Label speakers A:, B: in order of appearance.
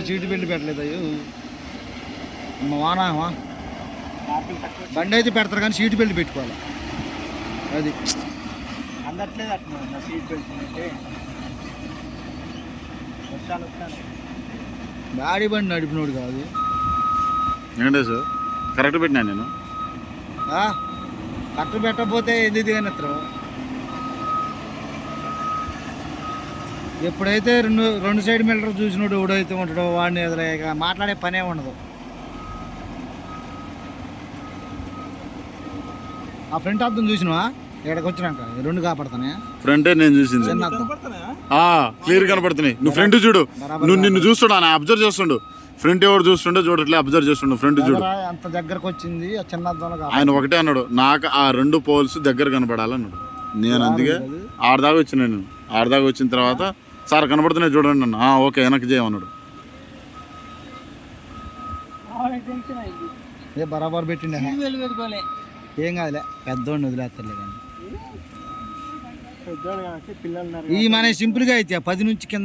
A: Seat belt పెట్టలేదు అయ్యో వానా బండి అయితే పెడతారు కానీ సీటు బెల్ట్ పెట్టుకోవాలి అది
B: అందట్లేదు అట్లా సీట్ బెల్ట్ వర్షాలు వస్తాను
A: గాడి బండి నడిపినోడు కాదు
C: వెంకటేష్ కరెక్ట్ పెట్టినా నేను
A: కట్టు పెట్టకపోతే ఎందుకు దిగనెత్తరు ఎప్పుడైతే రెండు సైడ్ మిల్లర్ చూసినోడు ఎవడైతే ఉంటాడో వాడిని ఎదురయ్యాక మాట్లాడే పనే ఉండదు. ఆ ఫ్రంట్ అర్థం చూసినవా ఇక్కడికి వచ్చినాక రెండు కాపాడుతానే
C: ఫ్రంటే నేను చూసింది క్లియర్ కనపడుతున్నాయి. నువ్వు ఫ్రంట్ చూడు, నువ్వు నిన్ను చూస్తుడు ఆయన అబ్జర్వ్ చేస్తుండు. ఫ్రంట్ ఎవరు చూస్తుండో చూడట్లే అబ్జర్వ్ చేస్తుండు. ఫ్రంట్ చూడు
A: అంత దగ్గరకు వచ్చింది చిన్న అద్దంలో.
C: ఆయన ఒకటే అన్నాడు, నాకు ఆ రెండు పోల్స్ దగ్గర కనపడాలన్నాడు. నేను అందుకే ఆడదాకా వచ్చిన నేను ఆడదాకా వచ్చిన తర్వాత సార్ కనపడుతున్నాయి చూడండి అన్న ఓకే వెనక్కి చేయమన్నాడు.
A: బరాబర్ పెట్టిండే ఏం కాదులే పెద్దోడిని వదిలేస్తారులే కానీ ఈ మన సింపుల్గా అయితే 10 నుంచి కింద